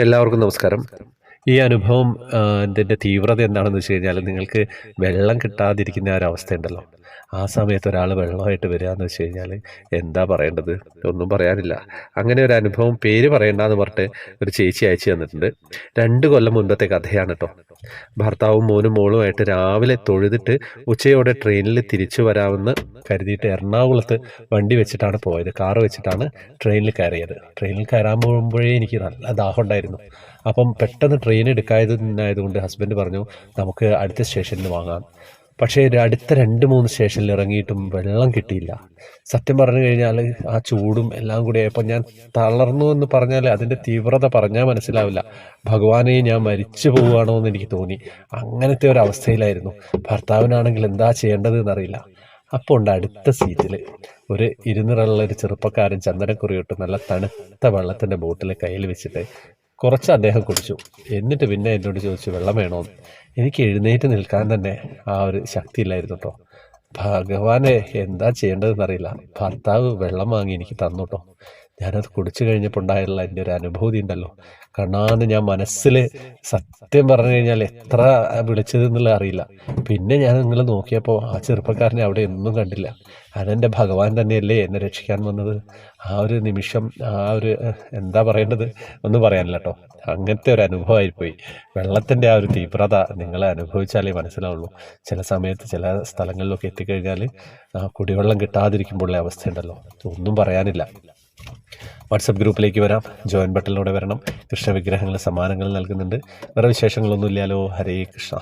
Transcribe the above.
എല്ലാവർക്കും നമസ്കാരം. ഈ അനുഭവം ഇതിൻ്റെ തീവ്രത എന്താണെന്ന് വെച്ച് കഴിഞ്ഞാൽ നിങ്ങൾക്ക് വെള്ളം കിട്ടാതിരിക്കുന്ന ആ ഒരവസ്ഥയുണ്ടല്ലോ. ആ സമയത്ത് ഒരാൾ വെള്ളമായിട്ട് വരികയെന്ന് വെച്ച് കഴിഞ്ഞാൽ എന്താ പറയേണ്ടത്? ഒന്നും പറയാനില്ല. അങ്ങനെ ഒരു അനുഭവം പേര് പറയണ്ടാന്ന് പറഞ്ഞിട്ട് ഒരു ചേച്ചി അയച്ചു തന്നിട്ടുണ്ട്. 2 കൊല്ലം മുൻപത്തെ കഥയാണ് ട്ടോ. ഭർത്താവും മോനും മോളുമായിട്ട് രാവിലെ തൊഴുതിട്ട് ഉച്ചയോടെ ട്രെയിനിൽ തിരിച്ചു വരാമെന്ന് കരുതിയിട്ട് എറണാകുളത്ത് വണ്ടി വെച്ചിട്ടാണ് പോയത്. കാറ് വെച്ചിട്ടാണ് ട്രെയിനിൽ കയറിയത്. ട്രെയിനിൽ കയറാൻ പോകുമ്പോഴേ എനിക്ക് നല്ല ദാഹം ഉണ്ടായിരുന്നു. അപ്പം പെട്ടെന്ന് ട്രെയിൻ എടുക്കായതുകൊണ്ട് ഹസ്ബൻഡ് പറഞ്ഞു നമുക്ക് അടുത്ത സ്റ്റേഷനിൽ വാങ്ങാം. പക്ഷേ അടുത്ത 2-3 സ്റ്റേഷനിൽ ഇറങ്ങിയിട്ടും വെള്ളം കിട്ടിയില്ല. സത്യം പറഞ്ഞു കഴിഞ്ഞാൽ ആ ചൂടും എല്ലാം കൂടി ആയപ്പോൾ ഞാൻ തളർന്നു എന്ന് പറഞ്ഞാൽ അതിൻ്റെ തീവ്രത പറഞ്ഞാൽ മനസ്സിലാവില്ല. ഭഗവാനെ ഞാൻ മരിച്ചു പോവുകയാണോ എന്ന് എനിക്ക് തോന്നി. അങ്ങനത്തെ ഒരു അവസ്ഥയിലായിരുന്നു. ഭർത്താവിനാണെങ്കിൽ എന്താ ചെയ്യേണ്ടത് എന്നറിയില്ല. അപ്പോൾ ഉണ്ട് അടുത്ത സീറ്റിൽ ഒരു ഇരുനിറമുള്ള ഒരു ചെറുപ്പക്കാരൻ ചന്ദനക്കുറിയിട്ട് നല്ല തണുത്ത വെള്ളത്തിൻ്റെ ബോട്ടിൽ കയ്യിൽ വെച്ചിട്ട് കുറച്ച് അദ്ദേഹം കുടിച്ചു. എന്നിട്ട് പിന്നെ എന്നോട് ചോദിച്ചു വെള്ളം വേണോന്ന്. എനിക്ക് എഴുന്നേറ്റ് നിൽക്കാൻ തന്നെ ആ ഒരു ശക്തിയില്ലായിരുന്നു കേട്ടോ. ഭഗവാനെ എന്താ ചെയ്യേണ്ടതെന്നറിയില്ല. ഭർത്താവ് വെള്ളം വാങ്ങി എനിക്ക് തന്നു കേട്ടോ. ഞാനത് കുടിച്ചു കഴിഞ്ഞപ്പോൾ ഉണ്ടായുള്ള എൻ്റെ ഒരു അനുഭൂതി ഉണ്ടല്ലോ, കണ്ണാന്ന് ഞാൻ മനസ്സിൽ സത്യം പറഞ്ഞു കഴിഞ്ഞാൽ എത്ര വിളിച്ചതെന്നുള്ള അറിയില്ല. പിന്നെ ഞാൻ നിങ്ങൾ നോക്കിയപ്പോൾ ആ ചെറുപ്പക്കാരനെ അവിടെ ഒന്നും കണ്ടില്ല. അതെൻ്റെ ഭഗവാൻ തന്നെയല്ലേ എന്നെ രക്ഷിക്കാൻ വന്നത്. ആ ഒരു നിമിഷം ആ ഒരു എന്താ പറയേണ്ടത് ഒന്നും പറയാനില്ല കേട്ടോ. അങ്ങനത്തെ ഒരു അനുഭവമായിപ്പോയി. വെള്ളത്തിൻ്റെ ആ ഒരു തീവ്രത നിങ്ങൾ അനുഭവിച്ചാലേ മനസ്സിലാവുള്ളൂ. ചില സമയത്ത് ചില സ്ഥലങ്ങളിലൊക്കെ എത്തിക്കഴിഞ്ഞാൽ കുടിവെള്ളം കിട്ടാതിരിക്കുമ്പോഴുള്ള അവസ്ഥയുണ്ടല്ലോ, ഒന്നും പറയാനില്ല. വാട്സപ്പ് ഗ്രൂപ്പിലേക്ക് വരാം, ജോയിൻ ബട്ടണിലൂടെ വരണം. കൃഷ്ണവിഗ്രഹങ്ങൾ സമ്മാനങ്ങൾ നൽകുന്നുണ്ട്. വേറെ വിശേഷങ്ങളൊന്നും ഇല്ലല്ലോ. ഹരേ കൃഷ്ണ.